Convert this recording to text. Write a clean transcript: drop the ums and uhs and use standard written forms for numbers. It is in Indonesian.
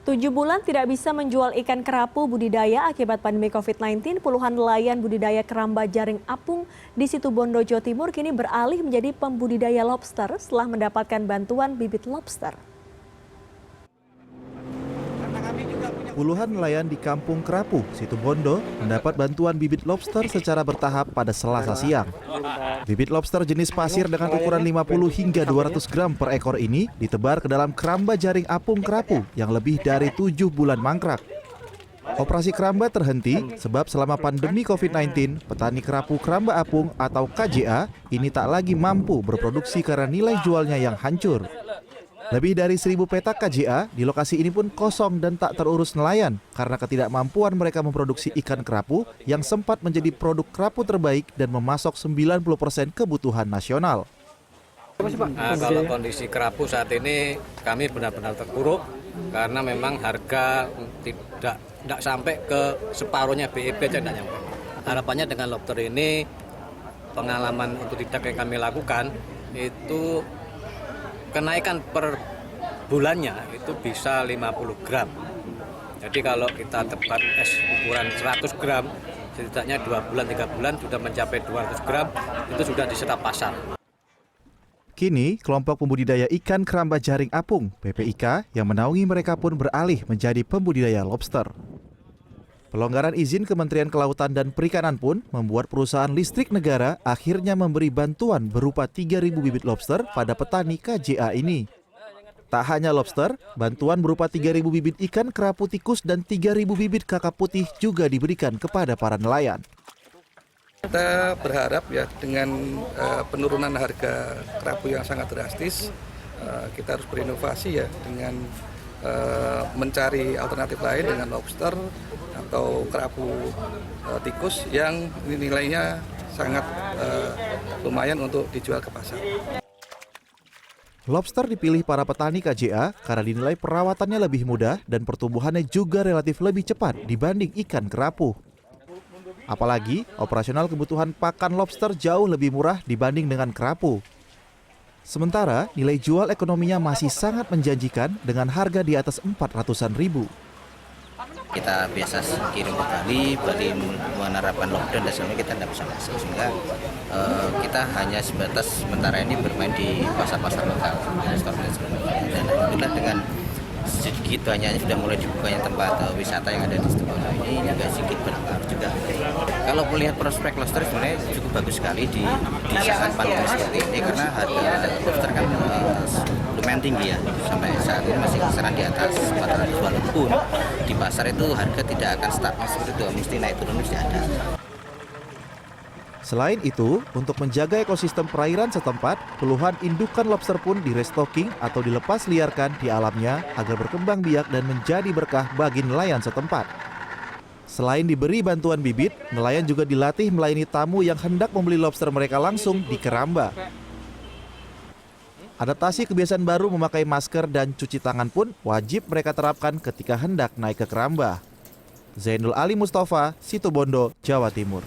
7 bulan tidak bisa menjual ikan kerapu budidaya akibat pandemi COVID-19, puluhan nelayan budidaya keramba jaring apung di Situbondo, Jawa Timur kini beralih menjadi pembudidaya lobster setelah mendapatkan bantuan bibit lobster. Puluhan nelayan di Kampung Kerapu, Situbondo, mendapat bantuan bibit lobster secara bertahap pada Selasa siang. Bibit lobster jenis pasir dengan ukuran 50 hingga 200 gram per ekor ini ditebar ke dalam keramba jaring apung kerapu yang lebih dari 7 bulan mangkrak. Operasi keramba terhenti sebab selama pandemi COVID-19, petani kerapu keramba apung atau KJA ini tak lagi mampu berproduksi karena nilai jualnya yang hancur. Lebih dari 1.000 petak KJA di lokasi ini pun kosong dan tak terurus nelayan karena ketidakmampuan mereka memproduksi ikan kerapu yang sempat menjadi produk kerapu terbaik dan memasok 90% kebutuhan nasional. Kalau kondisi kerapu saat ini kami benar-benar terpuruk karena memang harga tidak sampai ke separuhnya BEP aja tidak nyampe. Harapannya dengan lobster ini pengalaman untuk tidak yang kami lakukan itu kenaikan per bulannya itu bisa 50 gram. Jadi kalau kita tebat es ukuran 100 gram, setidaknya 2 bulan, 3 bulan sudah mencapai 200 gram, itu sudah diserap pasar. Kini, kelompok pembudidaya ikan keramba jaring apung, PPIK, yang menaungi mereka pun beralih menjadi pembudidaya lobster. Pelonggaran izin Kementerian Kelautan dan Perikanan pun membuat perusahaan listrik negara akhirnya memberi bantuan berupa 3.000 bibit lobster pada petani KJA ini. Tak hanya lobster, bantuan berupa 3.000 bibit ikan kerapu tikus dan 3.000 bibit kakap putih juga diberikan kepada para nelayan. Kita berharap ya dengan penurunan harga kerapu yang sangat drastis, kita harus berinovasi ya dengan mencari alternatif lain dengan lobster atau kerapu tikus yang nilainya sangat lumayan untuk dijual ke pasar. Lobster dipilih para petani KJA karena dinilai perawatannya lebih mudah dan pertumbuhannya juga relatif lebih cepat dibanding ikan kerapu. Apalagi operasional kebutuhan pakan lobster jauh lebih murah dibanding dengan kerapu. Sementara nilai jual ekonominya masih sangat menjanjikan dengan harga di atas 400-an ribu. Kita biasa kirim ke Bali menerapkan lockdown dan sebagainya kita tidak bisa masuk, sehingga kita hanya sebatas sementara ini bermain di pasar-pasar lokal, restoran dan sebagainya. Dan itulah dengan sedikit banyaknya sudah mulai dibukanya tempat wisata yang ada di Situbondo ini juga sedikit berpengaruh juga. Kalau melihat prospek lobster sebenarnya cukup bagus sekali di saat pandemi seperti ini karena harga lobster kan lumayan tinggi ya, sampai saat ini masih kisaran di atas 400, walaupun di pasar itu harga tidak akan stagnan seperti itu, mesti naik turun mesti ada. Selain itu, untuk menjaga ekosistem perairan setempat, puluhan indukan lobster pun direstocking atau dilepas liarkan di alamnya agar berkembang biak dan menjadi berkah bagi nelayan setempat. Selain diberi bantuan bibit, nelayan juga dilatih melayani tamu yang hendak membeli lobster mereka langsung di keramba. Adaptasi kebiasaan baru memakai masker dan cuci tangan pun wajib mereka terapkan ketika hendak naik ke keramba. Zainul Ali Mustafa, Situbondo, Jawa Timur.